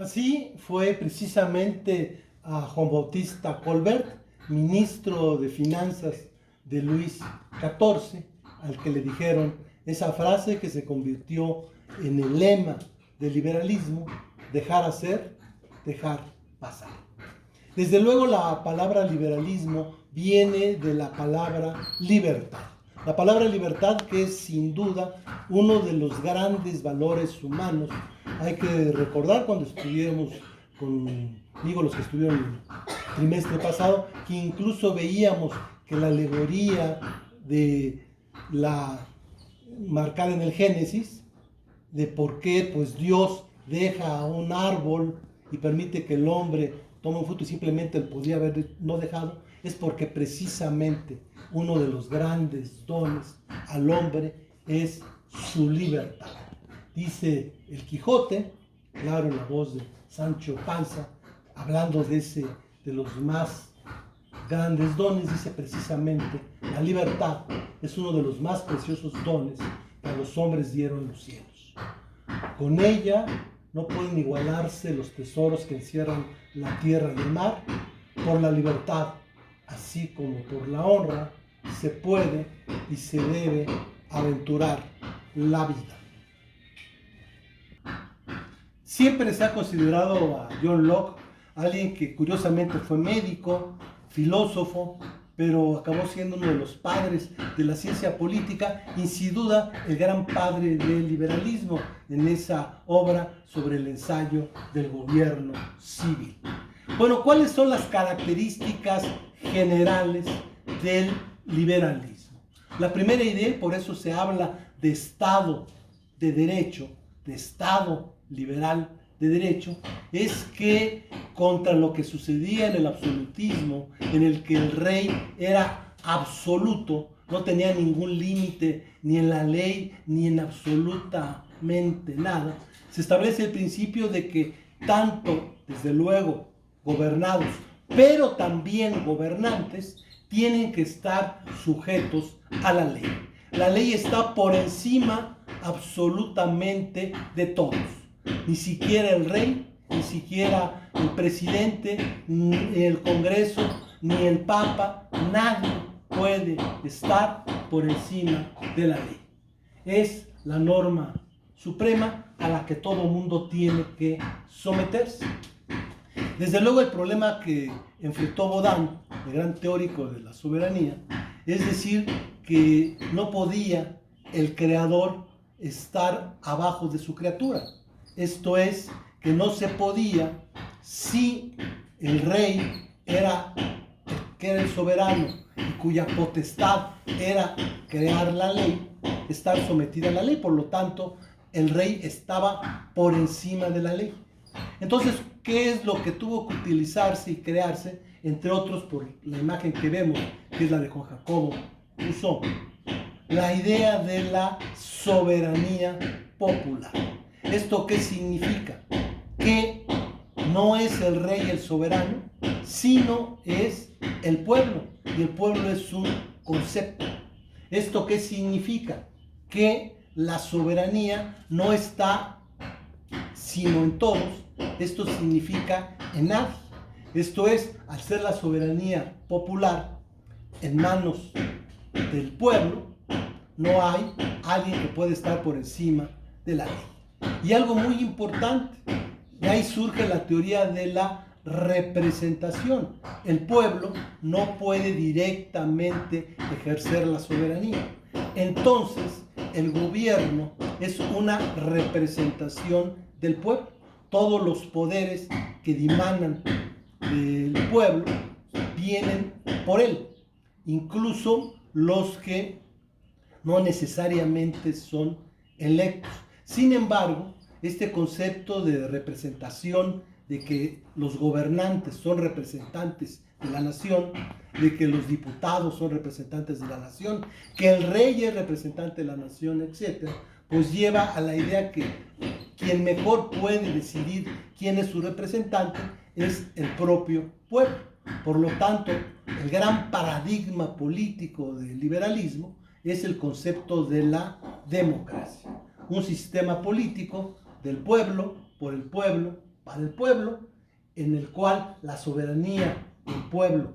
Así fue precisamente a Juan Bautista Colbert, ministro de Finanzas de Luis XIV, al que le dijeron esa frase que se convirtió en el lema del liberalismo: dejar hacer, dejar pasar. Desde luego la palabra liberalismo viene de la palabra libertad. La palabra libertad, que es sin duda uno de los grandes valores humanos. Hay que recordar, cuando estuvimos conmigo, los que estuvieron el trimestre pasado, que incluso veíamos que la alegoría de la marcada en el Génesis, de por qué pues Dios deja un árbol y permite que el hombre tome un fruto y simplemente él podría haber no dejado, es porque precisamente uno de los grandes dones al hombre es su libertad. Dice el Quijote, claro, en la voz de Sancho Panza, hablando de los más grandes dones, dice precisamente: la libertad es uno de los más preciosos dones que a los hombres dieron los cielos. Con ella no pueden igualarse los tesoros que encierran la tierra y el mar. Por la libertad, así como por la honra, se puede y se debe aventurar la vida. Siempre se ha considerado a John Locke alguien que curiosamente fue médico, filósofo, pero acabó siendo uno de los padres de la ciencia política y sin duda el gran padre del liberalismo en esa obra sobre el ensayo del gobierno civil. Bueno, ¿cuáles son las características generales del liberalismo? La primera idea, por eso se habla de Estado de Derecho, de Estado liberal de derecho, es que contra lo que sucedía en el absolutismo, en el que el rey era absoluto, no tenía ningún límite ni en la ley ni en absolutamente nada, se establece el principio de que tanto, desde luego, gobernados, pero también gobernantes, tienen que estar sujetos a la ley. La ley está por encima absolutamente de todos. Ni siquiera el rey, ni siquiera el presidente, ni el Congreso, ni el Papa, nadie puede estar por encima de la ley. Es la norma suprema a la que todo mundo tiene que someterse. Desde luego el problema que enfrentó Baudin, el gran teórico de la soberanía, es decir, que no podía el creador estar abajo de su criatura. Esto es, que no se podía, si el rey que era el soberano y cuya potestad era crear la ley, estar sometida a la ley. Por lo tanto, el rey estaba por encima de la ley. Entonces, ¿qué es lo que tuvo que utilizarse y crearse? Entre otros, por la imagen que vemos, que es la de Juan Jacobo Rousseau, la idea de la soberanía popular. ¿Esto qué significa? Que no es el rey el soberano, sino es el pueblo, y el pueblo es un concepto. ¿Esto qué significa? Que la soberanía no está sino en todos. Esto significa en nadie. Esto es, al ser la soberanía popular en manos del pueblo, no hay alguien que pueda estar por encima de la ley. Y algo muy importante, de ahí surge la teoría de la representación. El pueblo no puede directamente ejercer la soberanía. Entonces, el gobierno es una representación del pueblo. Todos los poderes que dimanan del pueblo vienen por él, incluso los que no necesariamente son electos. Sin embargo, este concepto de representación, de que los gobernantes son representantes de la nación, de que los diputados son representantes de la nación, que el rey es representante de la nación, etc., pues lleva a la idea que quien mejor puede decidir quién es su representante es el propio pueblo. Por lo tanto, el gran paradigma político del liberalismo es el concepto de la democracia. Un sistema político del pueblo, por el pueblo, para el pueblo, en el cual la soberanía del pueblo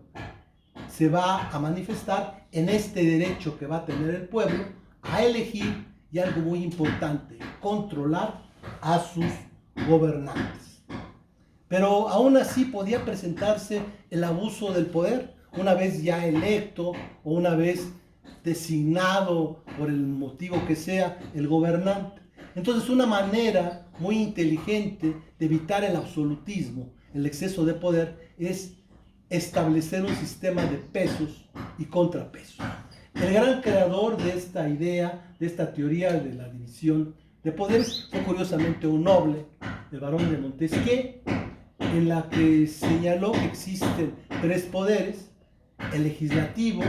se va a manifestar en este derecho que va a tener el pueblo a elegir, y algo muy importante, controlar a sus gobernantes. Pero aún así podía presentarse el abuso del poder, una vez ya electo o una vez designado por el motivo que sea el gobernante. Entonces, una manera muy inteligente de evitar el absolutismo, el exceso de poder, es establecer un sistema de pesos y contrapesos. El gran creador de esta idea, de esta teoría de la división de poderes, fue curiosamente un noble, el barón de Montesquieu, en la que señaló que existen tres poderes: el legislativo,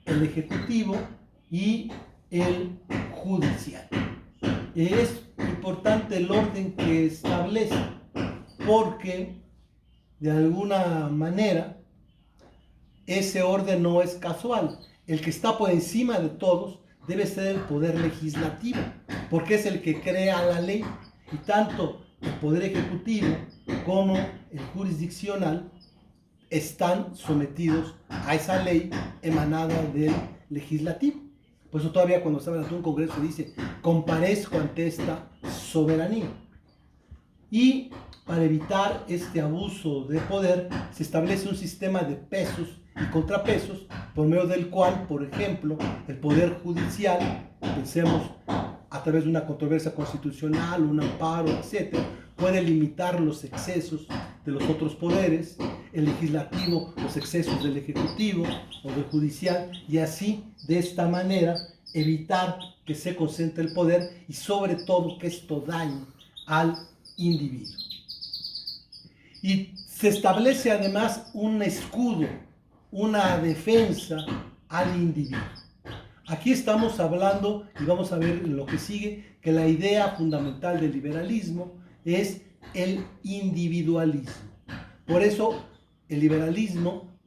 el ejecutivo y el judicial. Es importante el orden que establece, porque de alguna manera ese orden no es casual. El que está por encima de todos debe ser el poder legislativo, porque es el que crea la ley, y tanto el poder ejecutivo como el jurisdiccional están sometidos a esa ley emanada del legislativo. Por eso todavía cuando estaba ante un congreso dice: comparezco ante esta soberanía. Y para evitar este abuso de poder se establece un sistema de pesos y contrapesos, por medio del cual, por ejemplo, el poder judicial, pensemos a través de una controversia constitucional, un amparo, etc., puede limitar los excesos de los otros poderes, el legislativo los excesos del ejecutivo o del judicial, y así, de esta manera, evitar que se concentre el poder y sobre todo que esto dañe al individuo. Y se establece además un escudo, una defensa al individuo. Aquí estamos hablando, y vamos a ver en lo que sigue, que la idea fundamental del liberalismo es el individualismo. Por eso el liberalismo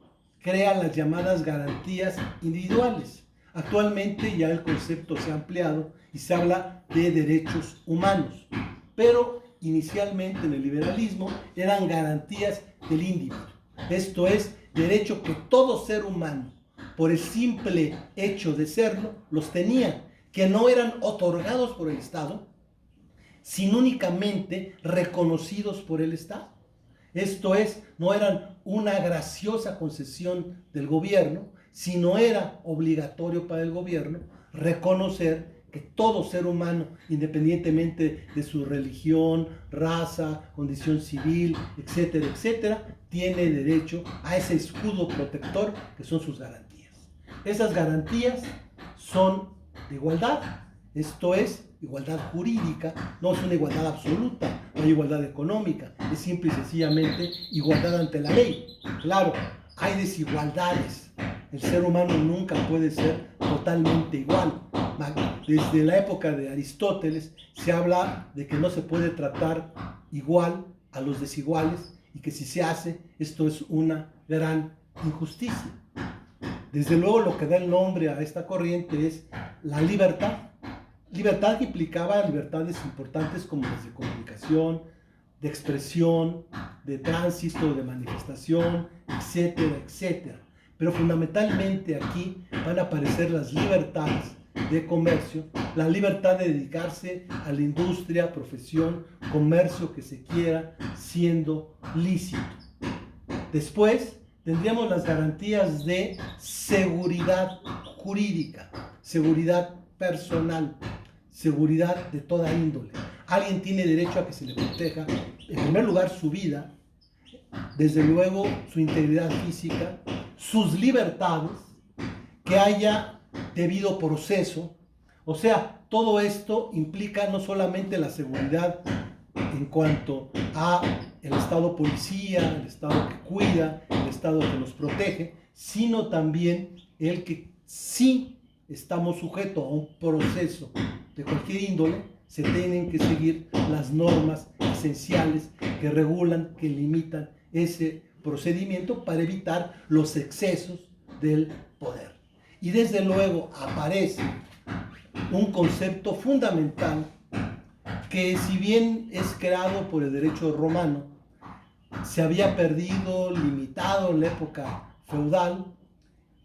crea las llamadas garantías individuales. Actualmente ya el concepto se ha ampliado y se habla de derechos humanos, pero inicialmente en el liberalismo eran garantías del individuo. Esto es, derecho que todo ser humano, por el simple hecho de serlo, los tenía, que no eran otorgados por el Estado, sino únicamente reconocidos por el Estado. Esto es, no eran una graciosa concesión del gobierno, sino era obligatorio para el gobierno reconocer que todo ser humano, independientemente de su religión, raza, condición civil, etcétera, etcétera, tiene derecho a ese escudo protector que son sus garantías. Esas garantías son de igualdad, esto es, igualdad jurídica, no es una igualdad absoluta, no hay igualdad económica, es simple y sencillamente igualdad ante la ley. Claro, hay desigualdades, el ser humano nunca puede ser totalmente igual. Desde la época de Aristóteles se habla de que no se puede tratar igual a los desiguales, y que si se hace, esto es una gran injusticia. Desde luego, lo que da el nombre a esta corriente es la libertad. Libertad que implicaba libertades importantes como las de comunicación, de expresión, de tránsito, de manifestación, etcétera, etcétera. Pero fundamentalmente aquí van a aparecer las libertades de comercio, la libertad de dedicarse a la industria, profesión, comercio que se quiera, siendo lícito. Después tendríamos las garantías de seguridad jurídica, seguridad personal, seguridad de toda índole. Alguien tiene derecho a que se le proteja, en primer lugar, su vida, desde luego su integridad física, sus libertades, que haya debido proceso. O sea, todo esto implica no solamente la seguridad en cuanto a el Estado policía, el Estado que cuida, el Estado que nos protege, sino también el que sí estamos sujetos a un proceso de cualquier índole, se tienen que seguir las normas esenciales que regulan, que limitan ese procedimiento para evitar los excesos del poder. Y desde luego aparece un concepto fundamental que si bien es creado por el derecho romano, se había perdido, limitado en la época feudal,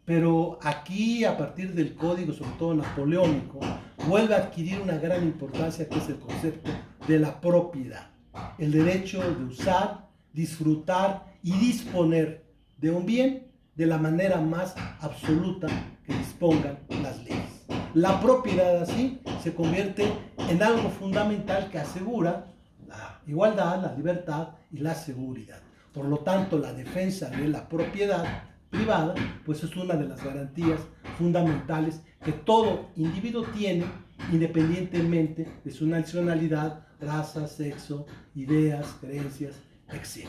pero aquí, a partir del código, sobre todo napoleónico, vuelve a adquirir una gran importancia, que es el concepto de la propiedad, el derecho de usar, disfrutar y disponer de un bien de la manera más absoluta que dispongan las leyes. La propiedad así se convierte en algo fundamental que asegura la igualdad, la libertad y la seguridad. Por lo tanto, la defensa de la propiedad privada, pues es una de las garantías fundamentales que todo individuo tiene, independientemente de su nacionalidad, raza, sexo, ideas, creencias, etc.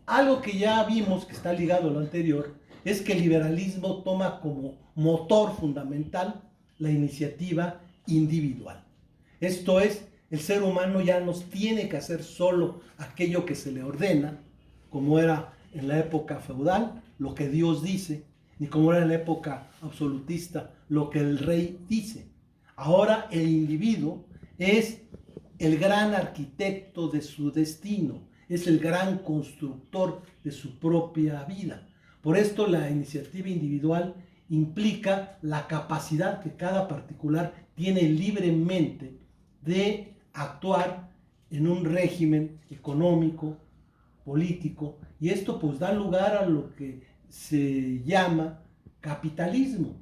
Algo que ya vimos que está ligado a lo anterior es que el liberalismo toma como motor fundamental la iniciativa individual. Esto es, el ser humano ya no tiene que hacer solo aquello que se le ordena, como era en la época feudal, lo que Dios dice, ni como era en la época absolutista, lo que el rey dice. Ahora el individuo es el gran arquitecto de su destino, es el gran constructor de su propia vida. Por esto la iniciativa individual implica la capacidad que cada particular tiene libremente de actuar en un régimen económico, político, y esto pues da lugar a lo que se llama capitalismo,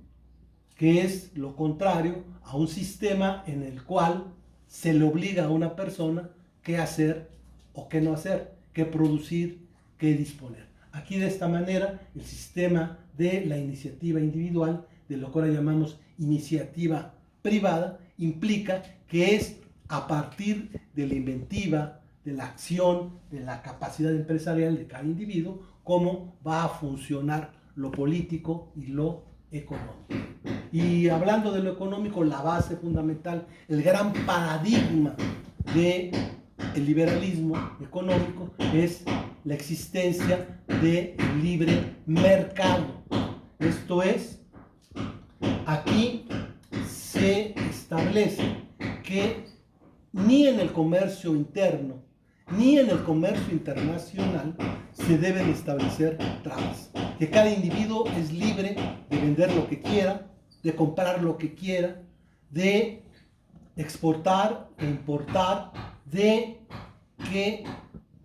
que es lo contrario a un sistema en el cual se le obliga a una persona qué hacer o qué no hacer, qué producir, qué disponer. Aquí de esta manera el sistema de la iniciativa individual, de lo que ahora llamamos iniciativa privada, implica que es a partir de la inventiva, de la acción, de la capacidad empresarial de cada individuo, cómo va a funcionar lo político y lo económico. Y hablando de lo económico, la base fundamental, el gran paradigma del liberalismo económico es la existencia del libre mercado. Esto es, aquí se establece que ni en el comercio interno ni en el comercio internacional se deben establecer trabas. Que cada individuo es libre de vender lo que quiera, de comprar lo que quiera, de exportar e importar, de que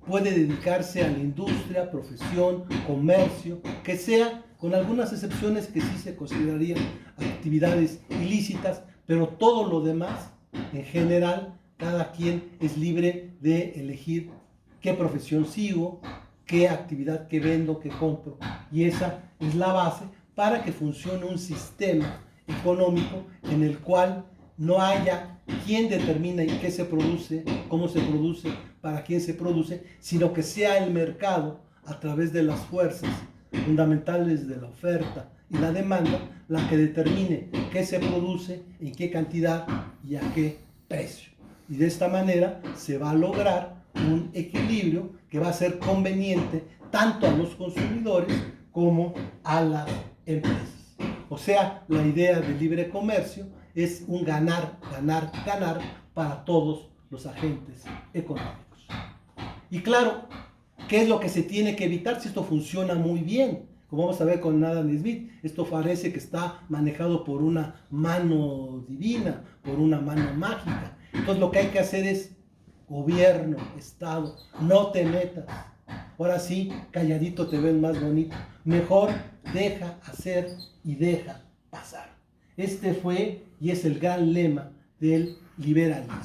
puede dedicarse a la industria, profesión, comercio, que sea, con algunas excepciones que sí se considerarían actividades ilícitas, pero todo lo demás, en general, cada quien es libre de elegir qué profesión sigo, qué actividad que vendo, que compro. Y esa es la base para que funcione un sistema económico en el cual no haya quién determina y qué se produce, cómo se produce, para quién se produce, sino que sea el mercado, a través de las fuerzas fundamentales de la oferta y la demanda, la que determine qué se produce, en qué cantidad y a qué precio. Y de esta manera se va a lograr un equilibrio que va a ser conveniente tanto a los consumidores como a las empresas. O sea, la idea del libre comercio es un ganar, ganar, ganar para todos los agentes económicos. Y claro, ¿qué es lo que se tiene que evitar si esto funciona muy bien? Como vamos a ver con Adam Smith, esto parece que está manejado por una mano divina, por una mano mágica. Entonces lo que hay que hacer es, gobierno, Estado, no te metas. Ahora sí, calladito te ves más bonito. Mejor deja hacer y deja pasar. Este fue y es el gran lema del liberalismo.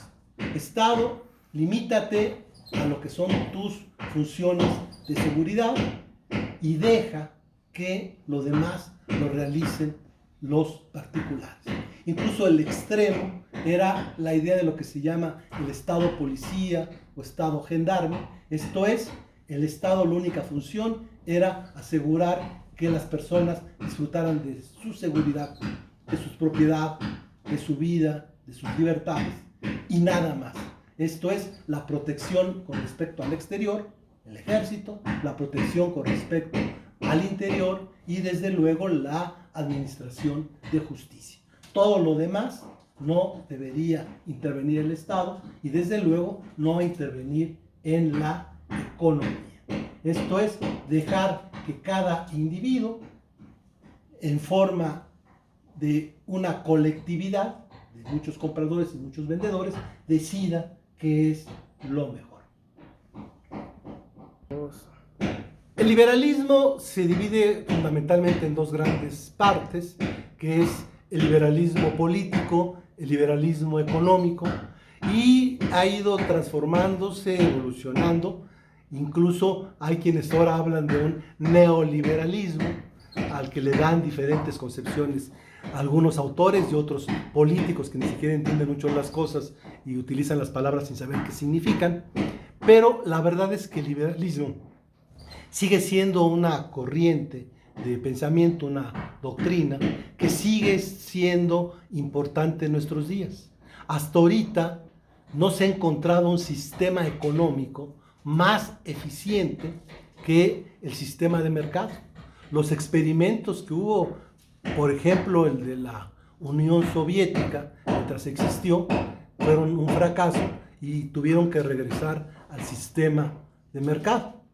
Estado, limítate a lo que son tus funciones de seguridad y deja que lo demás lo realicen los particulares. Incluso el extremo era la idea de lo que se llama el Estado policía o Estado gendarme. Esto es, el Estado, la única función era asegurar que las personas disfrutaran de su seguridad, de su propiedad, de su vida, de sus libertades y nada más. Esto es la protección con respecto al exterior, el ejército, la protección con respecto al interior y desde luego la administración de justicia. Todo lo demás no debería intervenir el Estado y desde luego no intervenir en la economía. Esto es, dejar que cada individuo, en forma de una colectividad de muchos compradores y muchos vendedores, decida qué es lo mejor. El liberalismo se divide fundamentalmente en dos grandes partes, que es el liberalismo político, el liberalismo económico, y ha ido transformándose, evolucionando. Incluso hay quienes ahora hablan de un neoliberalismo, al que le dan diferentes concepciones algunos autores y otros políticos que ni siquiera entienden mucho las cosas y utilizan las palabras sin saber qué significan. Pero la verdad es que el liberalismo sigue siendo una corriente de pensamiento, una doctrina que sigue siendo importante en nuestros días. Hasta ahorita no se ha encontrado un sistema económico más eficiente que el sistema de mercado. Los experimentos que hubo, por ejemplo, el de la Unión Soviética, mientras existió, fueron un fracaso y tuvieron que regresar al sistema de mercado.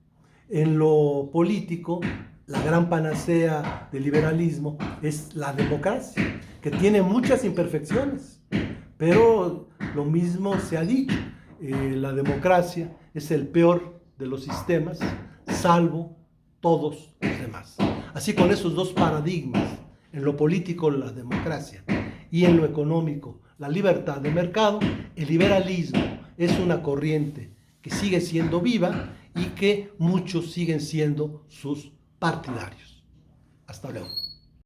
En lo político, la gran panacea del liberalismo es la democracia, que tiene muchas imperfecciones, pero lo mismo se ha dicho, la democracia es el peor de los sistemas, salvo todos los demás. Así, con esos dos paradigmas, en lo político la democracia y en lo económico la libertad de mercado, el liberalismo es una corriente que sigue siendo viva y que muchos siguen siendo sus partidarios. Hasta luego.